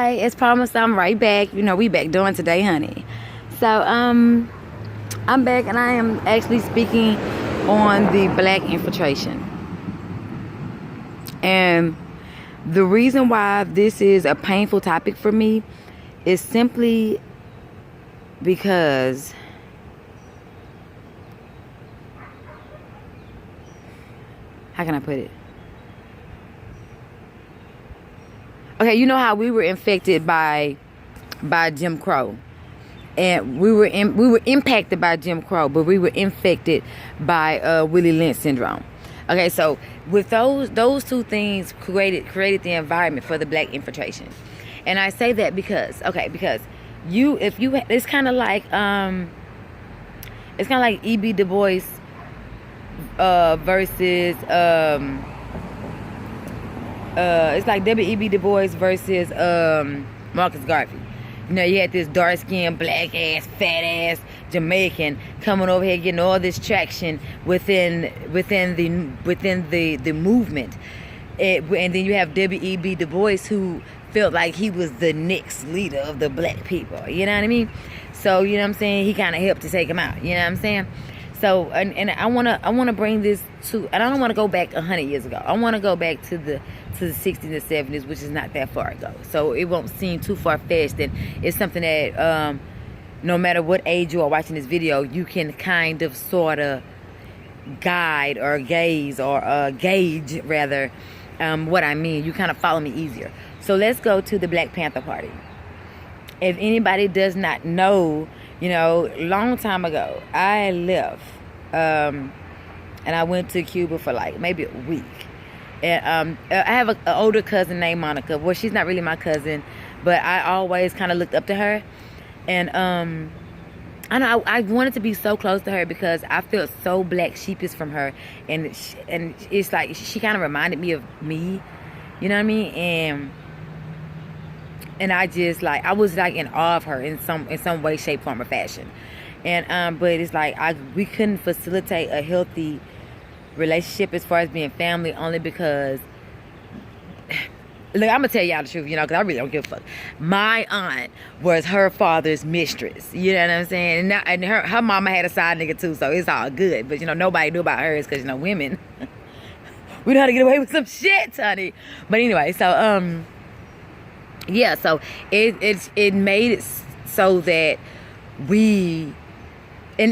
Hi, as promised, I'm right back. You know, we back doing today, honey. So, I'm back and I am actually speaking on the black infiltration. And the reason why this is a painful topic for me is simply because how can I put it? Okay, you know how we were infected by Jim Crow, and we were impacted by Jim Crow, but we were infected by Willie Lynch syndrome. Okay, so with those two things created the environment for the black infiltration, and I say that because it's kind of like E.B. Du Bois versus it's like W.E.B. Du Bois versus Marcus Garvey. You know, you had this dark-skinned, black-ass, fat-ass Jamaican coming over here getting all this traction within the movement. And then you have W.E.B. Du Bois, who felt like he was the next leader of the black people. You know what I mean? So, you know what I'm saying? He kind of helped to take him out. You know what I'm saying? So, and I wanna bring this to, and I don't want to go back 100 years ago. I want to go back to the 60s and 70s, which is not that far ago. So it won't seem too far-fetched, and it's something that no matter what age you are watching this video, you can kind of sort of guide or gaze or gauge rather what I mean. You kind of follow me easier. So let's go to the Black Panther Party. If anybody does not know, you know, long time ago, I left and I went to Cuba for like maybe a week. And I have an older cousin named Monica. Well, she's not really my cousin, but I always kind of looked up to her. And I know I wanted to be so close to her because I felt so black sheepish from her. And it's like she kind of reminded me of me. You know what I mean? And I just like, I was like in awe of her in some way, shape, form, or fashion. And but it's like we couldn't facilitate a healthy relationship as far as being family, only because look, I'm gonna tell y'all the truth, you know, because I really don't give a fuck. My aunt was her father's mistress, you know what I'm saying? And her mama had a side nigga too, so it's all good. But you know, nobody knew about hers because, you know, women we know how to get away with some shit, honey. But anyway, so yeah, so it made it so that we and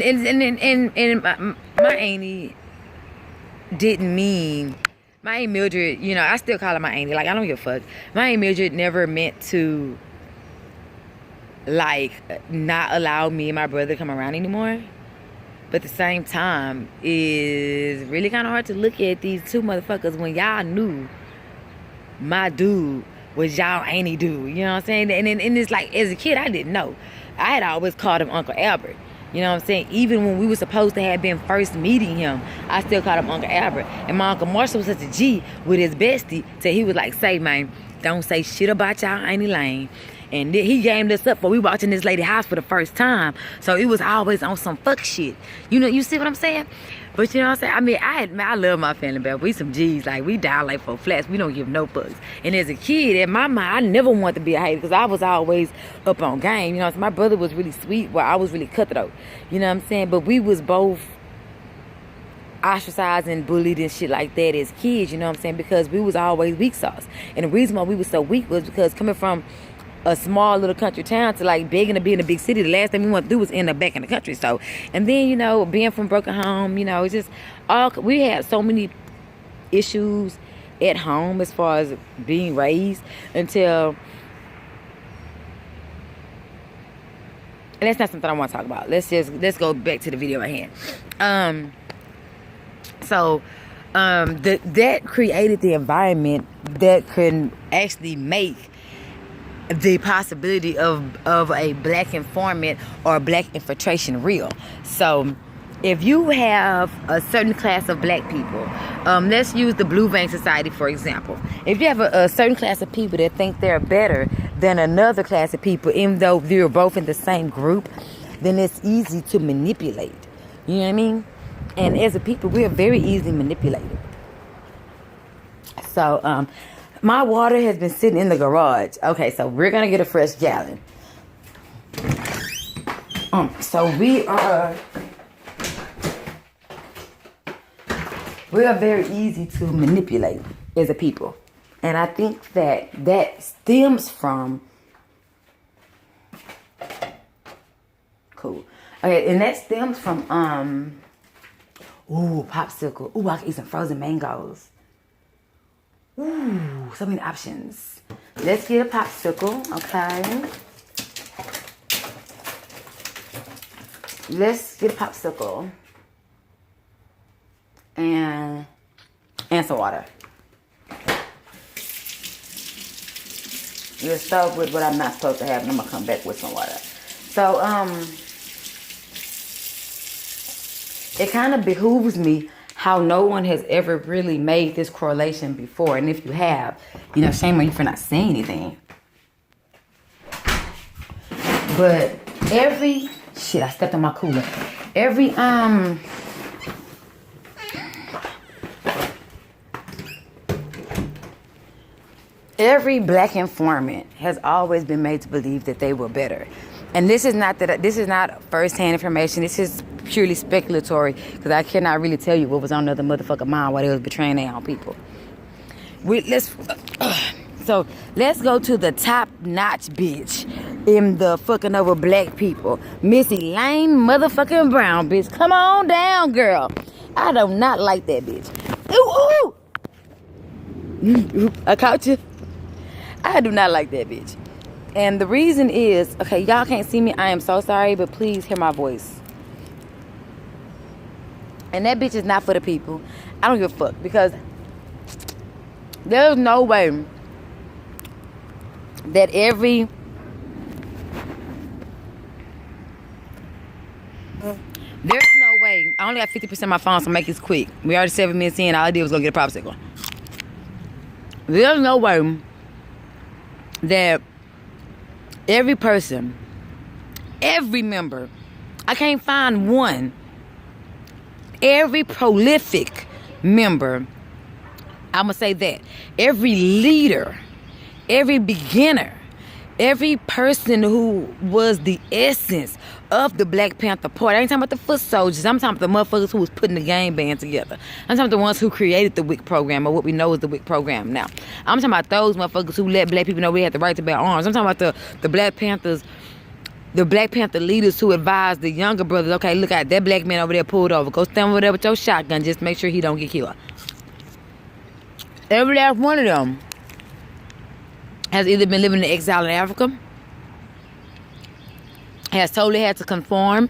my auntie didn't mean, my Aunt Mildred, you know, I still call her my auntie, like I don't give a fuck. My Aunt Mildred never meant to like not allow me and my brother to come around anymore. But at the same time, it's really kind of hard to look at these two motherfuckers when y'all knew my dude was y'all auntie dude, you know what I'm saying? And it's like, as a kid, I didn't know. I had always called him Uncle Albert. You know what I'm saying? Even when we were supposed to have been first meeting him, I still called him Uncle Albert. And my Uncle Marshall was such a G with his bestie, till he was like, say, man, don't say shit about y'all Auntie Lane. And he gamed us up for we walked in this lady's house for the first time. So it was always on some fuck shit. You know, you see what I'm saying? But you know what I'm saying? I mean, I love my family, but we some G's. Like, we down like 4 flats. We don't give no fucks. And as a kid, in my mind, I never wanted to be a hater because I was always up on game. You know, so my brother was really sweet while I was really cutthroat. You know what I'm saying? But we was both ostracized and bullied and shit like that as kids, you know what I'm saying? Because we was always weak sauce. And the reason why we was so weak was because coming from a small little country town to like begging to be in a big city, the last thing we wanted to do was end up back in the country. So, and then, you know, being from broken home, you know, it's just all, we had so many issues at home as far as being raised until, and that's not something I want to talk about. Let's go back to the video at hand. That created the environment that could actually make the possibility of a black informant or black infiltration real. So if you have a certain class of black people, let's use the Blue Vein Society for example. If you have a certain class of people that think they're better than another class of people, even though they're both in the same group, then it's easy to manipulate. You know what I mean? And as a people, we are very easily manipulated. So My water has been sitting in the garage. Okay, so we're gonna get a fresh gallon. So we are very easy to manipulate as a people. And I think that stems from cool. Okay, and that stems from popsicle. Ooh, I can eat some frozen mangoes. Ooh, so many options. Let's get a popsicle, okay? Let's get a popsicle. And some water. Let's start with what I'm not supposed to have, and I'm gonna come back with some water. So, it kind of behooves me how no one has ever really made this correlation before. And if you have, shame on you for not saying anything. But I stepped on my cooler. Every black informant has always been made to believe that they were better. And this is not first-hand information. This is purely speculatory, because I cannot really tell you what was on the other motherfucker mind while they was betraying their own people. So let's go to the top-notch bitch in the fucking over black people. Miss Elaine motherfucking Brown, bitch. Come on down, girl. I do not like that bitch. Ooh. I caught you. I do not like that bitch. And the reason is, okay, y'all can't see me. I am so sorry, but please hear my voice. And that bitch is not for the people. I don't give a fuck, because there's no way that there's no way. I only got 50% of my phone, so make this quick. We already 7 minutes in. All I did was go get a popsicle. There's no way that every person, every member, I can't find one, every prolific member, I'm going to say that, every leader, every beginner, every person who was the essence of the Black Panther Party. I ain't talking about the foot soldiers. I'm talking about the motherfuckers who was putting the game band together. I'm talking about the ones who created the WIC program, or what we know is the WIC program now. I'm talking about those motherfuckers who let black people know we had the right to bear arms. I'm talking about the Black Panthers, the Black Panther leaders who advised the younger brothers, okay, look at that black man over there pulled over. Go stand over there with your shotgun. Just make sure he don't get killed. Every last one of them has either been living in exile in Africa, has totally had to conform,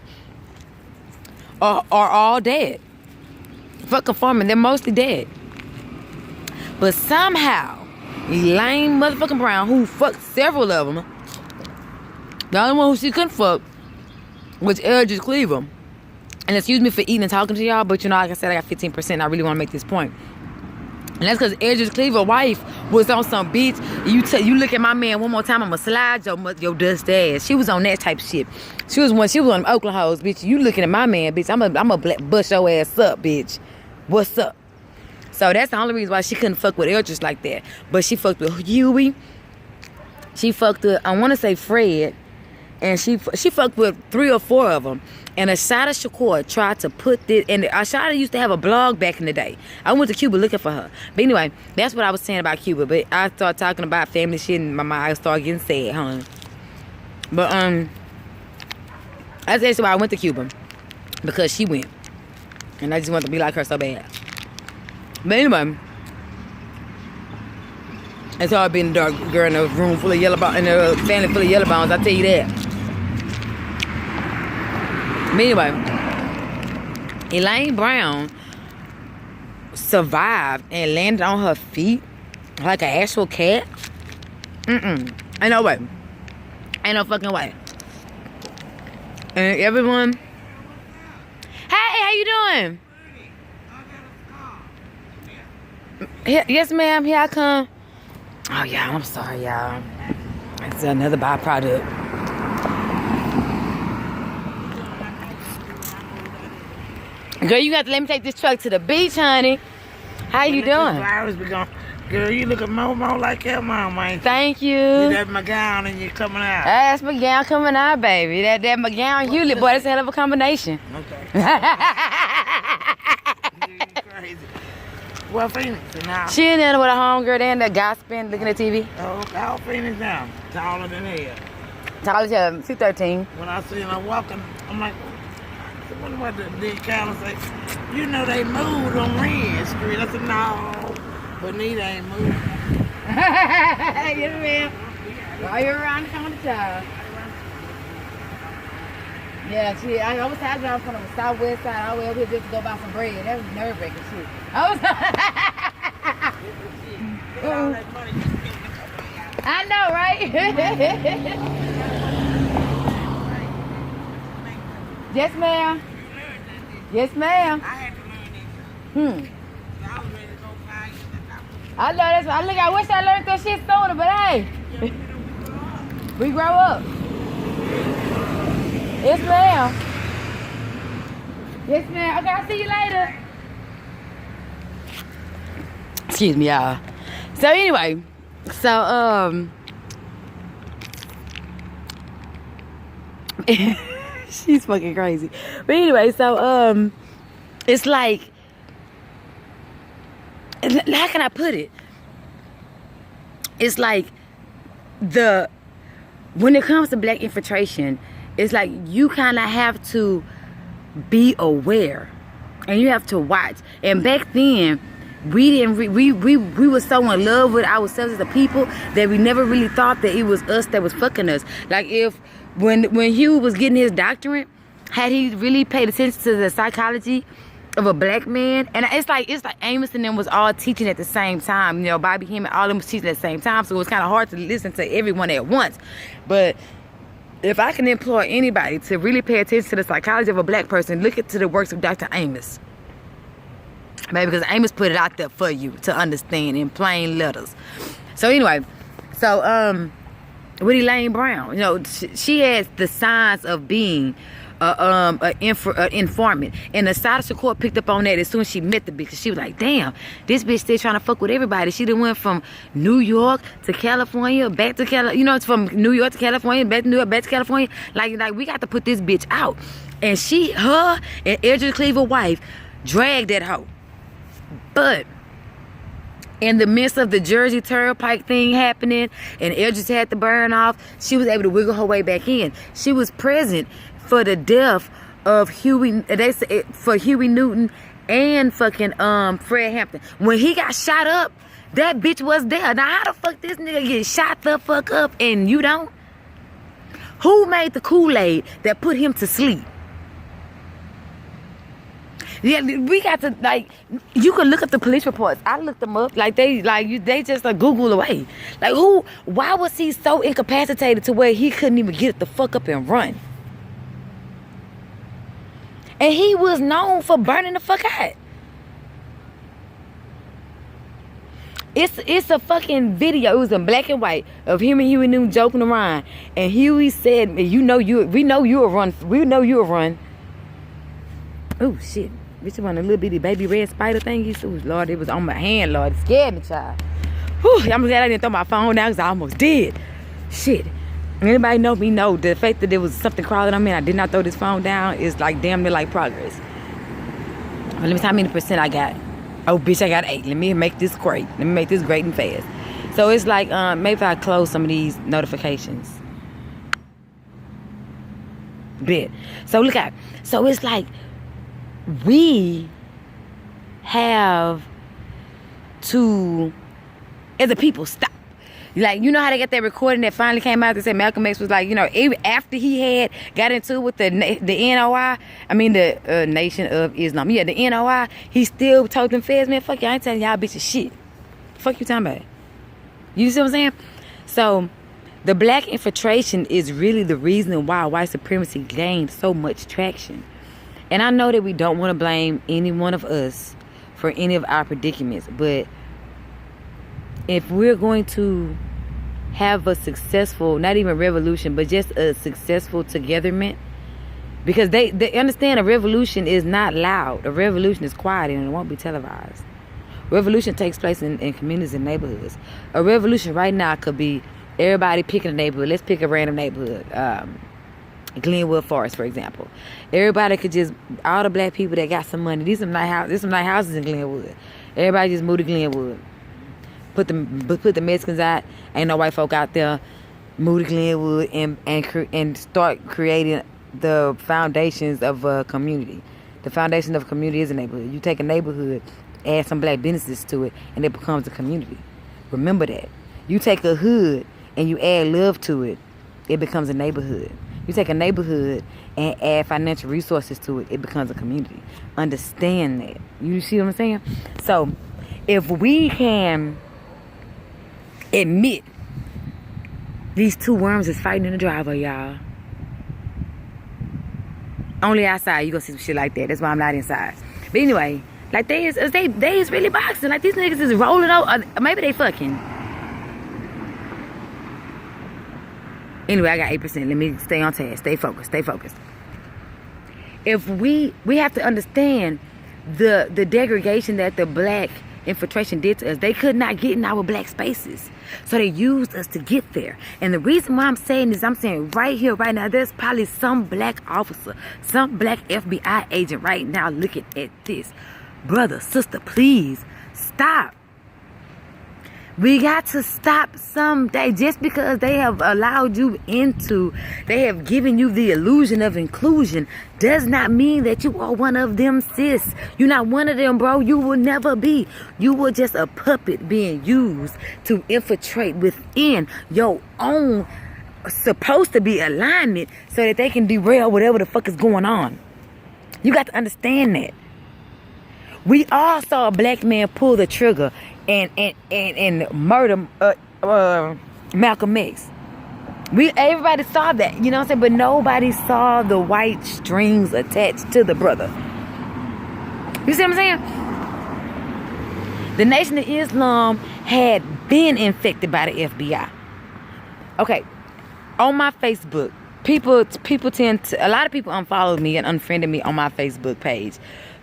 or are all dead. Fuck conforming, they're mostly dead. But somehow, Elaine motherfucking Brown, who fucked several of them, the only one who she couldn't fuck was Eldridge Cleaver. And excuse me for eating and talking to y'all, but like I said, I got 15%. I really want to make this point. And that's because Eldridge Cleaver's wife was on some bitch. You look at my man one more time, I'ma slide your dust ass. She was on that type of shit. She was one of them Oklahomas, bitch. You looking at my man, bitch. I'm a bust your ass up, bitch. What's up? So that's the only reason why she couldn't fuck with Eldridge like that. But she fucked with Huey. She fucked with, I want to say Fred. And she fucked with 3 or 4 of them. And Ashada Shakur tried to put this, and Ashada used to have a blog back in the day. I went to Cuba looking for her. But anyway, that's what I was saying about Cuba. But I started talking about family shit, and my mind started getting sad, huh? But that's why I went to Cuba, because she went, and I just wanted to be like her so bad. But anyway, it's hard being a dark girl in a room full of yellow bones, in a family full of yellow bones. I tell you that. But anyway, Elaine Brown survived and landed on her feet like an actual cat. Ain't no way. Ain't no fucking way. And everyone, hey, how you doing? Yes, ma'am, here I come. Oh, yeah, I'm sorry, y'all. It's another byproduct. Girl, you got to let me take this truck to the beach, honey. How you doing? Girl, you looking more like your mama, ain't you? Thank you. That's my gown and you're coming out. That's my gown coming out, baby. That my gown, you boy, that's a hell of a combination. Okay. You crazy. Well, Phoenix now. She in there with a homegirl there and the gossiping, looking at TV. Oh, how Phoenix now? Taller than hell. Taller than 213. When I see her walking, I'm like, I wonder what the big counter say. You know they moved on Red Street. I said, no, Bonita ain't moved. Yes, ma'am. While you're around the corner, child. Yeah, shit. I was driving from the southwest side all the way over here just to go buy some bread. That was nerve-wracking shit. I know, right? Yes, ma'am. Yes, ma'am. I know that's. I wish I learned that shit sooner, but hey, we grow up. Yes, ma'am. Yes, ma'am. Okay, I'll see you later. Excuse me, y'all. So anyway, she's fucking crazy. But anyway, so it's like, how can I put it? It's like when it comes to black infiltration, it's like you kind of have to be aware and you have to watch. And back then, we were so in love with ourselves as a people that we never really thought that it was us that was fucking us. Like when Hugh was getting his doctorate, had he really paid attention to the psychology of a black man? And it's like Amos and them was all teaching at the same time. You know, Bobby Hemmett, all of them was teaching at the same time. So it was kind of hard to listen to everyone at once. But if I can employ anybody to really pay attention to the psychology of a black person, look to the works of Dr. Amos. Maybe because Amos put it out there for you to understand in plain letters. So anyway, with Elaine Brown, you know, she has the signs of being an informant, and the South court picked up on that as soon as she met the bitch. She was like, damn, this bitch still trying to fuck with everybody. She done went from New York to California, back to California, you know, it's from New York to California, back to New York, back to California. Like we got to put this bitch out. And her and Edgar Cleaver wife dragged that hoe. But in the midst of the Jersey Turnpike thing happening and Edges had to burn off, she was able to wiggle her way back in. She was present for the death of Huey Newton and fucking Fred Hampton. When he got shot up, that bitch was there. Now how the fuck this nigga get shot the fuck up and you don't? Who made the Kool-Aid that put him to sleep? Yeah, we got to, like, you can look up the police reports. I looked them up. They just Google away. Like, why was he so incapacitated to where he couldn't even get the fuck up and run? And he was known for burning the fuck out. It's a fucking video. It was in black and white of him and Huey Newton joking around. And Huey said, we know you'll run. Oh, shit. Bitch, it was a little bitty baby red spider thingy. Oh, Lord, it was on my hand, Lord. It scared me, child. Whew, I'm glad I didn't throw my phone down because I almost did. Shit. Anybody know me know the fact that there was something crawling on me and I did not throw this phone down is like damn near like progress. But let me see how many percent I got. Oh, bitch, I got 8. Let me make this great. Let me make this great and fast. So it's like, maybe if I close some of these notifications. Bit. So look at. So it's like, we have to, as a people, stop. Like, you know how they got that recording that finally came out that said Malcolm X was like, you know, even after he had got into it with the NOI, I mean the Nation of Islam, yeah, the NOI, he still told them feds, man, fuck y'all, I ain't telling y'all bitches shit. Fuck you talking about? You see what I'm saying? So the black infiltration is really the reason why white supremacy gained so much traction. And I know that we don't want to blame any one of us for any of our predicaments, but if we're going to have a successful, not even revolution, but just a successful togetherment, because they understand a revolution is not loud. A revolution is quiet and it won't be televised. Revolution takes place in communities and neighborhoods. A revolution right now could be everybody picking a neighborhood. Let's pick a random neighborhood. Glenwood Forest, for example. Everybody could just, all the black people that got some money, there's some nice houses in Glenwood. Everybody just move to Glenwood. Put the Mexicans out. Ain't no white folk out there. Move to Glenwood and start creating the foundations of a community. The foundation of a community is a neighborhood. You take a neighborhood, add some black businesses to it, and it becomes a community. Remember that. You take a hood and you add love to it, it becomes a neighborhood. You take a neighborhood and add financial resources to it, it becomes a community. Understand that. You see what I'm saying? So, if we can admit these two worms is fighting in the driveway, y'all. Only outside you gonna see some shit like that. That's why I'm not inside. But anyway, like they is really boxing. Like these niggas is rolling over. Maybe they fucking. Anyway, I got 8%. Let me stay on task. Stay focused. If we have to understand the degradation that the black infiltration did to us. They could not get in our black spaces. So they used us to get there. And the reason why I'm saying this, I'm saying right here, right now, there's probably some black officer, some black FBI agent right now looking at this. Brother, sister, please stop. We got to stop someday. Just because they have allowed you into, they have given you the illusion of inclusion, does not mean that you are one of them, sis. You're not one of them, bro. You will never be. You were just a puppet being used to infiltrate within your own supposed to be alignment so that they can derail whatever the fuck is going on. You got to understand that. We all saw a black man pull the trigger and murder Malcolm X. Everybody saw that, you know what I'm saying? But nobody saw the white strings attached to the brother. You see what I'm saying? The Nation of Islam had been infected by the FBI. Okay, on my Facebook, people tend to, a lot of people unfollowed me and unfriended me on my Facebook page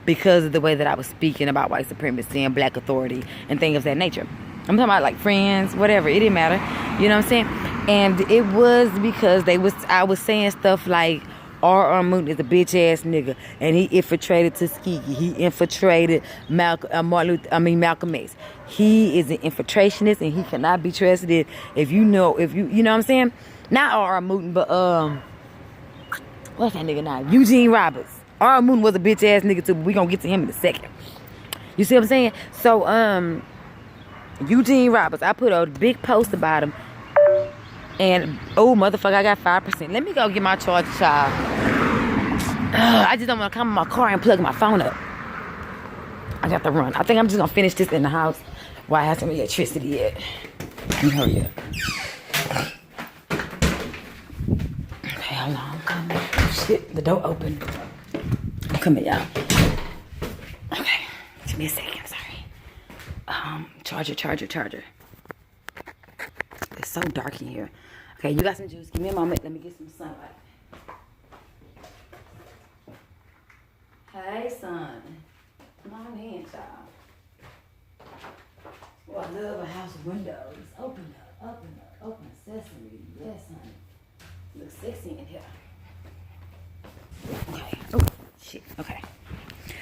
because of the way that I was speaking about white supremacy and black authority and things of that nature. I'm talking about like friends, whatever, it didn't matter. You know what I'm saying? And it was because I was saying stuff like R.R. Moon is a bitch ass nigga and he infiltrated Tuskegee. He infiltrated Malcolm X. He is an infiltrationist and he cannot be trusted if you know what I'm saying? Not R.R. Moon, but what's that nigga now? Eugene Roberts. R. Moon was a bitch ass nigga too, but we gonna get to him in a second. You see what I'm saying? So, Eugene Roberts, I put a big post about him. And, oh, motherfucker, I got 5%. Let me go get my charger, child. I just don't want to come in my car and plug my phone up. I got to run. I think I'm just gonna finish this in the house while I have some electricity yet. Let me hurry up. Okay, hold on, I'm coming. Shit, the door opened. Come here, y'all. Okay, give me a second. I'm sorry. Charger. It's so dark in here. Okay, you got some juice. Give me a moment. Let me get some sunlight. Hey, son. Come on in, child. Oh, I love a house with windows. Open up. Open sesame. Yes, honey. Looks sexy in here. Okay. Oh. Shit. Okay.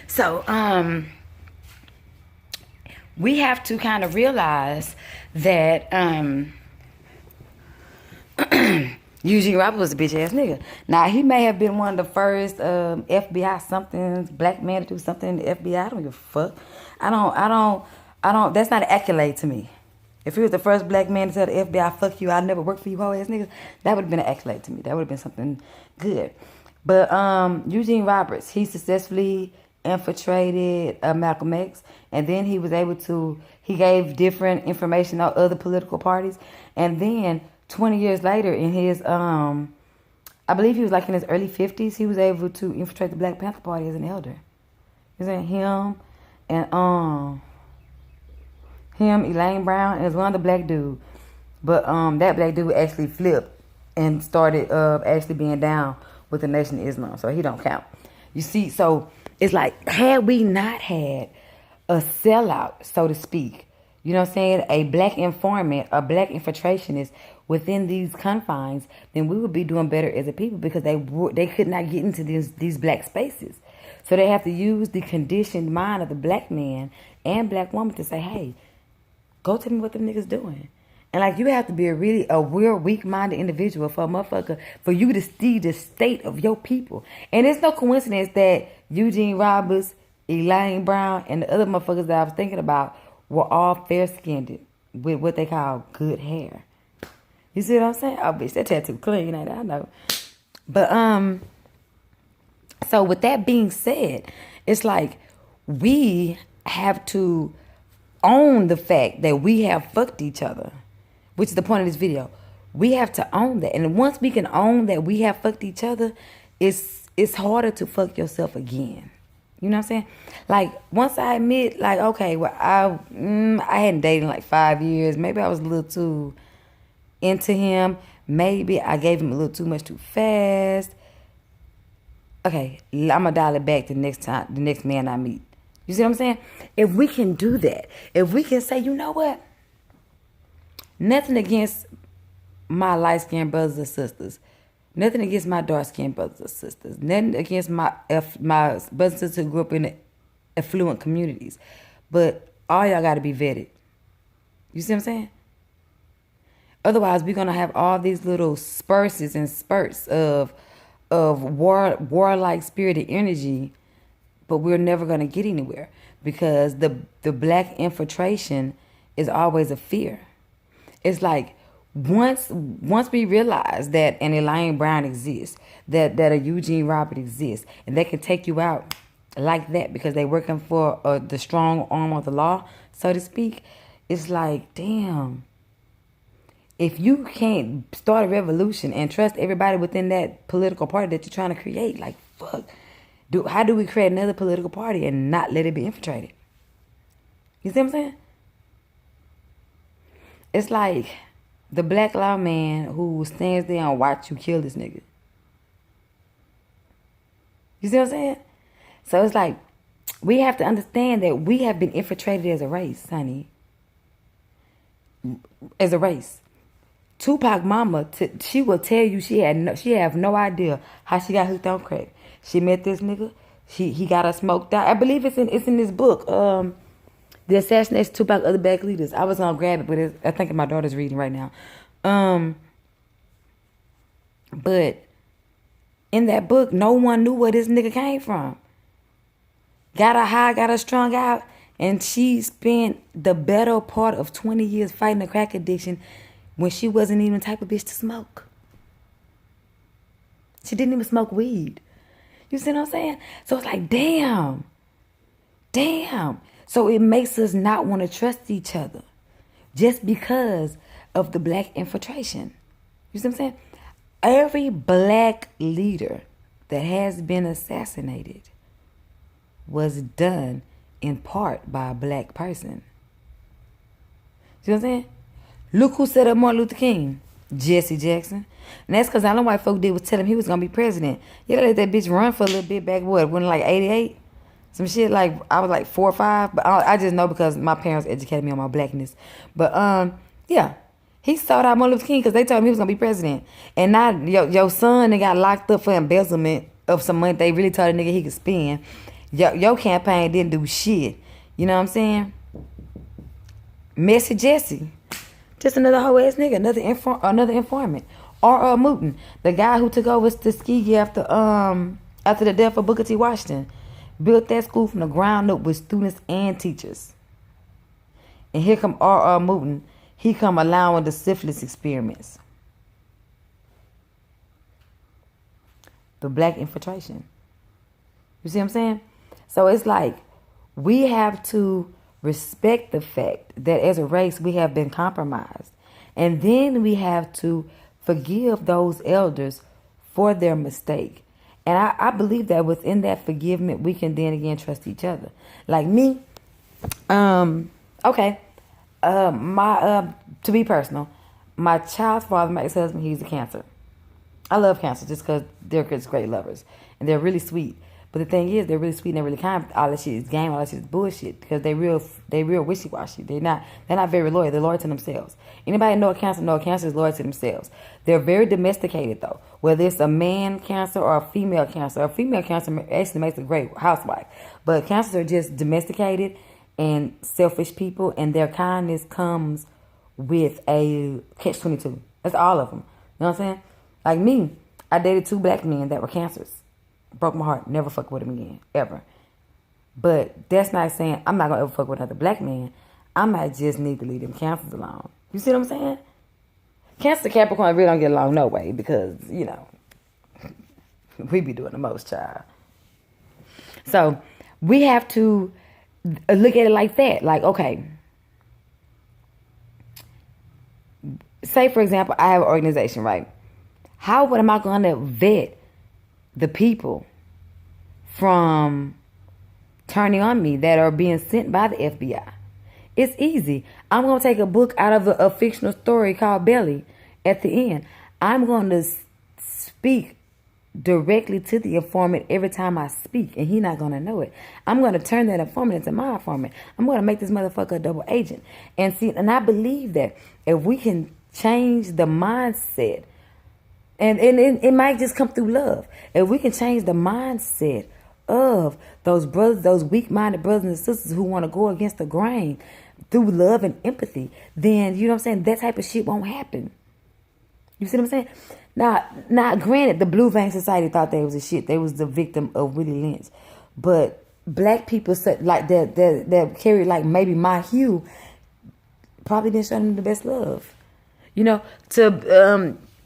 So, we have to kind of realize that Eugene Roberts was a bitch ass nigga. Now he may have been one of the first FBI something black man to do something in the FBI. I don't give a fuck. I don't. That's not an accolade to me. If he was the first black man to tell the FBI, "Fuck you, I never worked for you, hoe ass niggas," that would have been an accolade to me. That would have been something good. But Eugene Roberts, he successfully infiltrated Malcolm X, and then he was able to, he gave different information on other political parties, and then 20 years later in his, I believe he was like in his early 50s, he was able to infiltrate the Black Panther Party as an elder. Is that him and Elaine Brown, and it was one other black dude, but that black dude actually flipped and started actually being down with the Nation of Islam, so he don't count. You see, so it's like, had we not had a sellout, so to speak, you know what I'm saying, a black informant, a black infiltrationist within these confines, then we would be doing better as a people because they could not get into these black spaces. So they have to use the conditioned mind of the black man and black woman to say, hey, go tell me what them niggas doing. And like you have to be a real weak-minded individual for a motherfucker for you to see the state of your people. And it's no coincidence that Eugene Roberts, Elaine Brown, and the other motherfuckers that I was thinking about were all fair-skinned with what they call good hair. You see what I'm saying? Oh, bitch, that tattoo clean, ain't it? I know. But so with that being said, it's like we have to own the fact that we have fucked each other, which is the point of this video. We have to own that. And once we can own that we have fucked each other, it's harder to fuck yourself again. You know what I'm saying? Like, once I admit, like, okay, well, I hadn't dated in like 5 years. Maybe I was a little too into him. Maybe I gave him a little too much too fast. Okay, I'm going to dial it back the next man I meet. You see what I'm saying? If we can do that, if we can say, you know what? Nothing against my light-skinned brothers and sisters. Nothing against my dark-skinned brothers and sisters. Nothing against my brothers and sisters who grew up in affluent communities. But all y'all got to be vetted. You see what I'm saying? Otherwise, we're going to have all these little spurts and spurts of warlike spirited energy, but we're never going to get anywhere because the black infiltration is always a fear. It's like once we realize that an Elaine Brown exists, that a Eugene Robert exists, and they can take you out like that because they're working for the strong arm of the law, so to speak, it's like, damn. If you can't start a revolution and trust everybody within that political party that you're trying to create, like, fuck. How do we create another political party and not let it be infiltrated? You see what I'm saying? It's like the black law man who stands there and watch you kill this nigga. You see what I'm saying? So it's like we have to understand that we have been infiltrated as a race, honey. As a race. Tupac mama, she will tell you she have no idea how she got hooked on crack. She met this nigga. He got her smoked out. I believe it's in this book. The Assassination of Tupac, Other Black Leaders. I was gonna grab it, but I think my daughter's reading right now. But in that book, no one knew where this nigga came from. Got her high, got her strung out, and she spent the better part of 20 years fighting a crack addiction when she wasn't even the type of bitch to smoke. She didn't even smoke weed. You see what I'm saying? So it's like, damn. So it makes us not want to trust each other just because of the black infiltration. You see what I'm saying? Every black leader that has been assassinated was done in part by a black person. See what I'm saying? Look who set up Martin Luther King. Jesse Jackson. And that's because all the white folk did was tell him he was going to be president. You let that bitch run for a little bit back, when like 88? Some shit like, I was like 4 or 5. But I just know because my parents educated me on my blackness. But, yeah. He sought out Martin Luther King because they told him he was going to be president. And now your son they got locked up for embezzlement of some money they really told a nigga he could spend. Your campaign didn't do shit. You know what I'm saying? Messy Jesse. Just another hoe ass nigga, another informant. R.R. Mooten, the guy who took over Tuskegee after the death of Booker T. Washington, built that school from the ground up with students and teachers. And here come R.R. Mooten, he come allowing the syphilis experiments. The black infiltration. You see what I'm saying? So it's like we have to respect the fact that as a race we have been compromised. And then we have to forgive those elders for their mistake. And I believe that within that forgiveness, we can then again trust each other. Like me, to be personal, my child's father, my ex-husband, he's a Cancer. I love Cancer just because they're just great lovers. And they're really sweet. But the thing is, they're really sweet and they're really kind. All that shit is game. All that shit is bullshit because they real wishy washy. They're not very loyal. They're loyal to themselves. Anybody know a cancer is loyal to themselves. They're very domesticated though. Whether it's a man cancer or a female cancer actually makes a great housewife. But cancers are just domesticated and selfish people, and their kindness comes with a catch-22. That's all of them. You know what I'm saying? Like me, I dated 2 black men that were cancers. Broke my heart. Never fuck with them again. Ever. But that's not saying I'm not going to ever fuck with another black man. I might just need to leave them cancers alone. You see what I'm saying? Cancer Capricorn really don't get along no way because, you know, we be doing the most, child. So we have to look at it like that. Like, okay. Say, for example, I have an organization, right? How am I going to vet the people from turning on me that are being sent by the FBI? It's easy. I'm going to take a book out of a fictional story called Belly at the end. I'm going to speak directly to the informant every time I speak, and he's not going to know it. I'm going to turn that informant into my informant. I'm going to make this motherfucker a double agent. And I believe that if we can change the mindset, and it might just come through love. If we can change the mindset of those brothers, those weak-minded brothers and sisters who want to go against the grain through love and empathy, then, you know what I'm saying, that type of shit won't happen. You see what I'm saying? Now, granted, the Blue Vein Society thought they was a shit. They was the victim of Willie Lynch. But black people like that carried like maybe my hue probably didn't show them the best love. You know,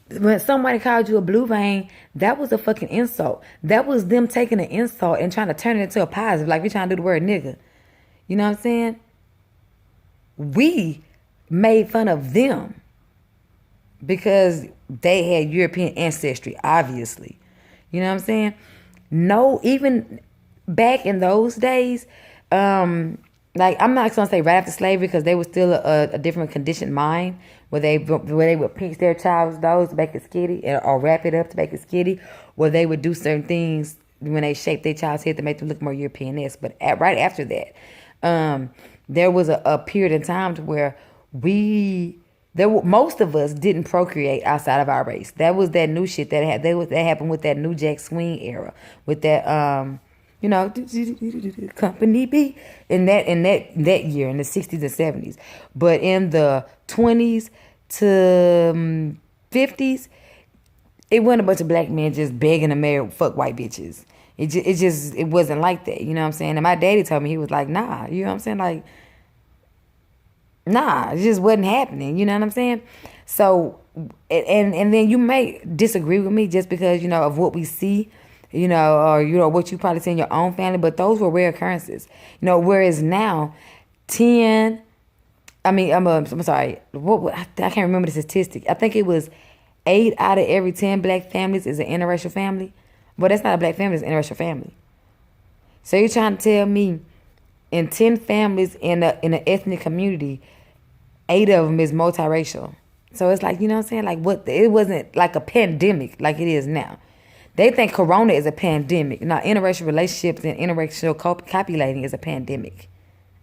when somebody called you a blue vein, that was a fucking insult. That was them taking an insult and trying to turn it into a positive, like we trying to do the word nigga. You know what I'm saying? We made fun of them because they had European ancestry, obviously. You know what I'm saying? No, even back in those days, like I'm not gonna say right after slavery because they were still a different conditioned mind where they would pinch their child's nose to make it skitty or wrap it up to make it skitty, where they would do certain things when they shaped their child's head to make them look more European-esque. But right after that, there was a period in time to where most of us didn't procreate outside of our race. That was that new shit that happened with that New Jack Swing era, with that you know, Company B in that year in the 60s and 70s. But in the 20s to 50s, it wasn't a bunch of black men just begging to marry fuck white bitches. It wasn't like that. You know what I'm saying? And my daddy told me, he was like, nah, you know what I'm saying? Like, nah, it just wasn't happening. You know what I'm saying? So, and then you may disagree with me just because, you know, of what we see, you know, or, you know, what you probably see in your own family, but those were rare occurrences. You know, whereas now, I'm sorry, I can't remember the statistic. I think it was 8 out of every 10 black families is an interracial family. But that's not a black family, it's an interracial family. So you're trying to tell me in 10 families in an ethnic community, 8 of them is multiracial. So it's like, you know what I'm saying? Like, it wasn't like a pandemic like it is now. They think corona is a pandemic. Now, interracial relationships and interracial copulating is a pandemic.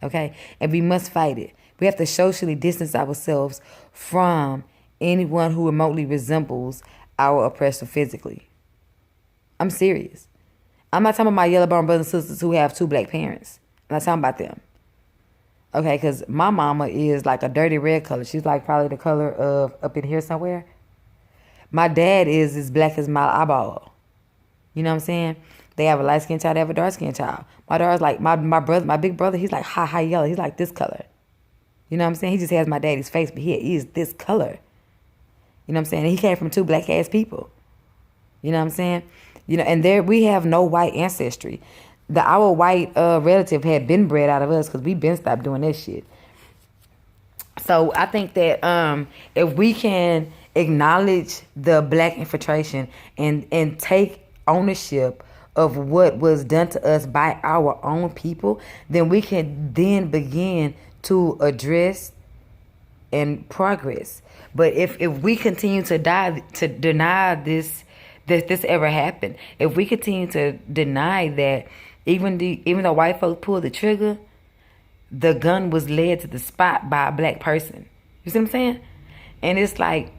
Okay? And we must fight it. We have to socially distance ourselves from anyone who remotely resembles our oppressor physically. I'm serious. I'm not talking about my yellow bone brothers and sisters who have 2 black parents. I'm not talking about them. Okay, because my mama is like a dirty red color. She's like probably the color of up in here somewhere. My dad is as black as my eyeball. You know what I'm saying? They have a light-skinned child, they have a dark-skinned child. My daughter's like, my brother, my big brother, he's like high yellow. He's like this color. You know what I'm saying? He just has my daddy's face, but he is this color. You know what I'm saying? And he came from 2 black-ass people. You know what I'm saying? You know, and there we have no white ancestry. Our white relative had been bred out of us because we been stopped doing that shit. So I think that if we can acknowledge the black infiltration and take ownership of what was done to us by our own people, then we can then begin to address and progress. But if we continue to deny this that this ever happened. If we continue to deny that, even though white folks pulled the trigger, the gun was led to the spot by a black person. You see what I'm saying? And it's like,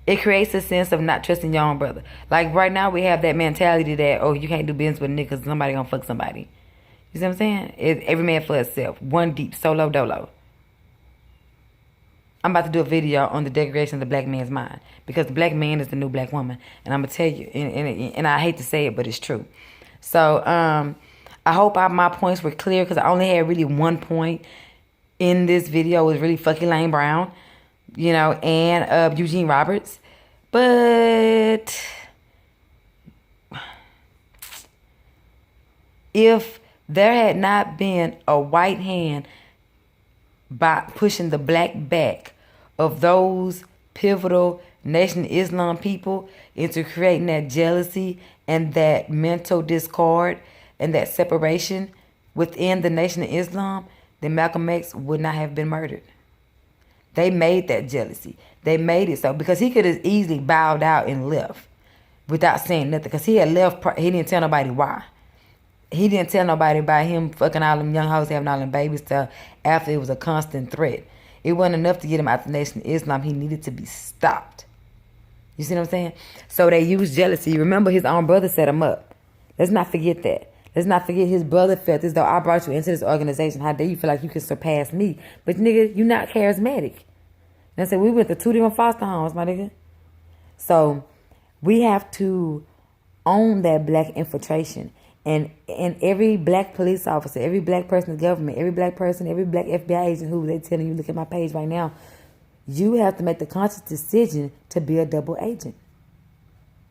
it creates a sense of not trusting your own brother. Like right now, we have that mentality that, oh, you can't do business with a nigga because somebody gonna fuck somebody. You see what I'm saying? Every man for himself. One deep, solo dolo. I'm about to do a video on the degradation of the black man's mind, because the black man is the new black woman. And I'm gonna tell you, and I hate to say it, but it's true. So I hope my points were clear, because I only had really one point in this video. It was really fucking Lane Brown, you know, and Eugene Roberts. But if there had not been a white hand by pushing the black back of those pivotal Nation of Islam people into creating that jealousy and that mental discord and that separation within the Nation of Islam, then Malcolm X would not have been murdered. They made that jealousy. They made it so, because he could have easily bowed out and left without saying nothing, because he had left. He didn't tell nobody why. He didn't tell nobody about him fucking all them young hoes, having all them babies stuff after it was a constant threat. It wasn't enough to get him out the Nation of Islam. He needed to be stopped. You see what I'm saying? So they used jealousy. Remember, his own brother set him up. Let's not forget that. Let's not forget his brother felt as though I brought you into this organization. How dare you feel like you can surpass me? But nigga, you're not charismatic. And I said, we went to 2 different foster homes, my nigga. So we have to own that black infiltration. And every black police officer, every black person in government, every black person, every black FBI agent who they telling you, look at my page right now, you have to make the conscious decision to be a double agent.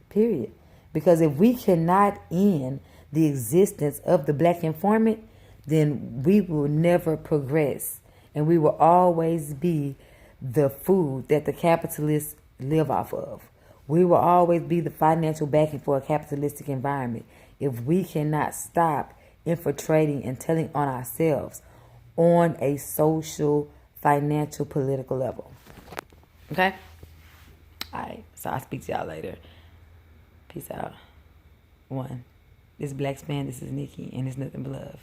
Period. Because if we cannot end the existence of the black informant, then we will never progress. And we will always be the food that the capitalists live off of. We will always be the financial backing for a capitalistic environment if we cannot stop infiltrating and telling on ourselves on a social, financial, political level. Okay? All right. So I'll speak to y'all later. Peace out. 1. This Black Span, this is Nikki, and it's nothing but love.